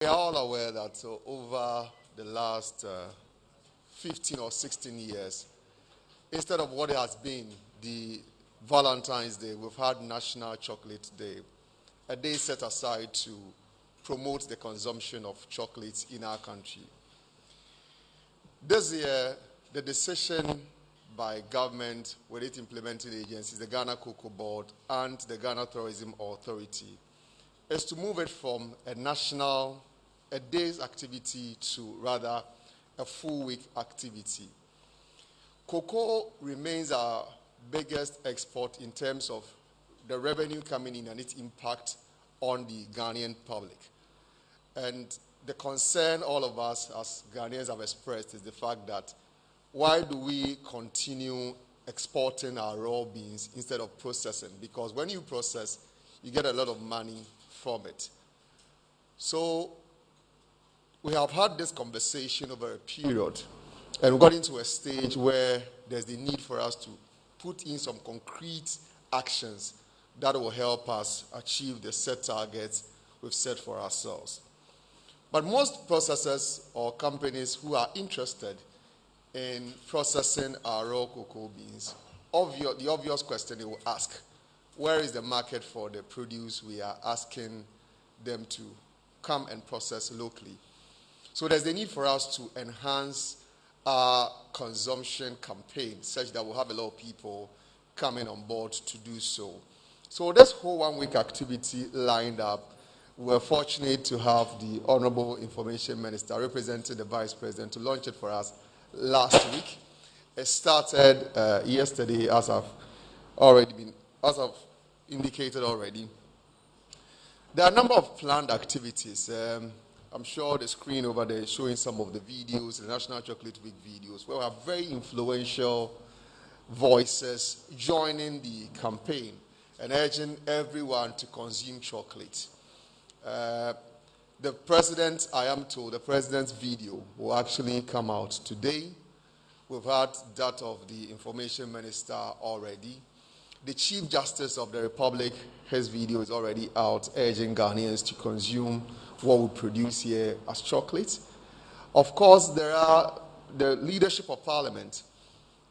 We are all aware that over the last 15 or 16 years, instead of what it has been the Valentine's Day, we've had National Chocolate Day, a day set aside to promote the consumption of chocolates in our country. This year, the decision by government with its implementing agencies, the Ghana COCOBOD and the Ghana Tourism Authority, is to move it from a day's activity to rather a full week activity. Cocoa remains our biggest export in terms of the revenue coming in and its impact on the Ghanaian public. And the concern all of us as Ghanaians have expressed is the fact that why do we continue exporting our raw beans instead of processing? Because when you process, you get a lot of money from it. So we have had this conversation over a period and got into a stage where there's the need for us to put in some concrete actions that will help us achieve the set targets we've set for ourselves. But most processors or companies who are interested in processing our raw cocoa beans, the obvious question they will ask, where is the market for the produce we are asking them to come and process locally? So there's the need for us to enhance our consumption campaign such that we'll have a lot of people coming on board to do so. So this whole 1 week activity lined up, we're fortunate to have the Honorable Information Minister representing the Vice President to launch it for us last week. It started yesterday, as I've indicated already. There are a number of planned activities. I'm sure the screen over there is showing some of the videos, the National Chocolate Week videos, where we have very influential voices joining the campaign and urging everyone to consume chocolate. The president, I am told, the president's video will actually come out today. We've had that of the information minister already. The Chief Justice of the Republic, his video is already out urging Ghanaians to consume what we produce here as chocolate. Of course, there are the leadership of Parliament.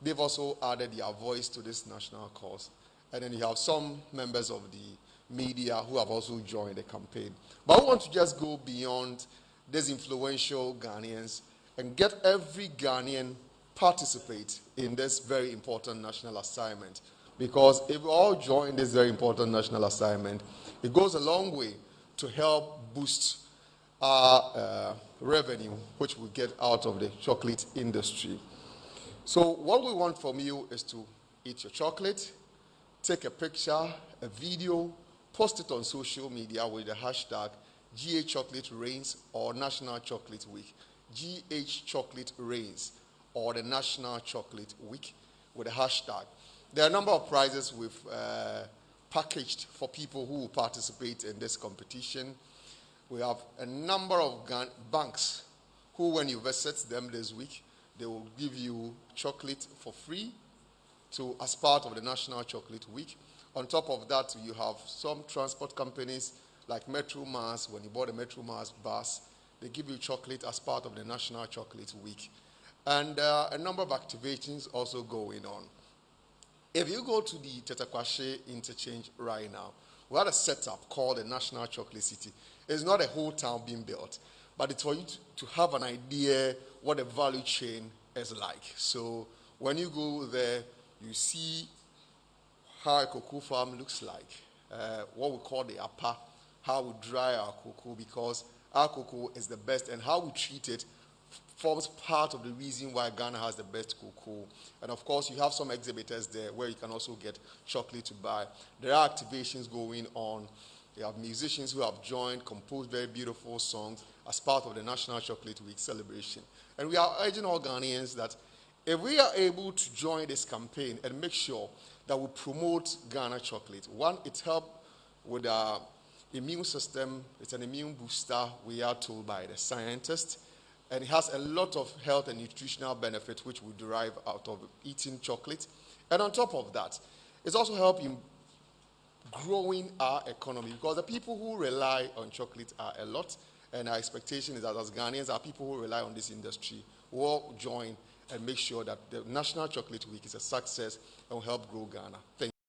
They've also added their voice to this national cause. And then you have some members of the media who have also joined the campaign. But I want to just go beyond these influential Ghanaians and get every Ghanaian participate in this very important national assignment. Because if we all join this very important national assignment, it goes a long way to help boost our revenue, which we get out of the chocolate industry. So what we want from you is to eat your chocolate, take a picture, a video, post it on social media with the hashtag GH Chocolate Reigns or National Chocolate Week. GH Chocolate Reigns or the National Chocolate Week with the hashtag. There are a number of prizes we've packaged for people who will participate in this competition. We have a number of banks who, when you visit them this week, they will give you chocolate for free as part of the National Chocolate Week. On top of that, you have some transport companies like Metro Mass. When you bought a Metro Mass bus, they give you chocolate as part of the National Chocolate Week. And a number of activations also going on. If you go to the Tetakwashe interchange right now, we had a setup called the National Chocolate City. It's not a whole town being built, but it's for you to have an idea what the value chain is like. So when you go there, you see how a cocoa farm looks like, what we call the apa, how we dry our cocoa, because our cocoa is the best, and how we treat it forms part of the reason why Ghana has the best cocoa. And of course, you have some exhibitors there where you can also get chocolate to buy. There are activations going on. You have musicians who have joined, composed very beautiful songs as part of the National Chocolate Week celebration. And we are urging all Ghanaians that if we are able to join this campaign and make sure that we promote Ghana chocolate, one, it helps with our immune system. It's an immune booster, we are told by the scientists. And it has a lot of health and nutritional benefits which we derive out of eating chocolate. And on top of that, it's also helping growing our economy, because the people who rely on chocolate are a lot, And our expectation is that as Ghanaians, our people who rely on this industry, will all join and make sure that the National Chocolate Week is a success and will help grow Ghana. Thank you.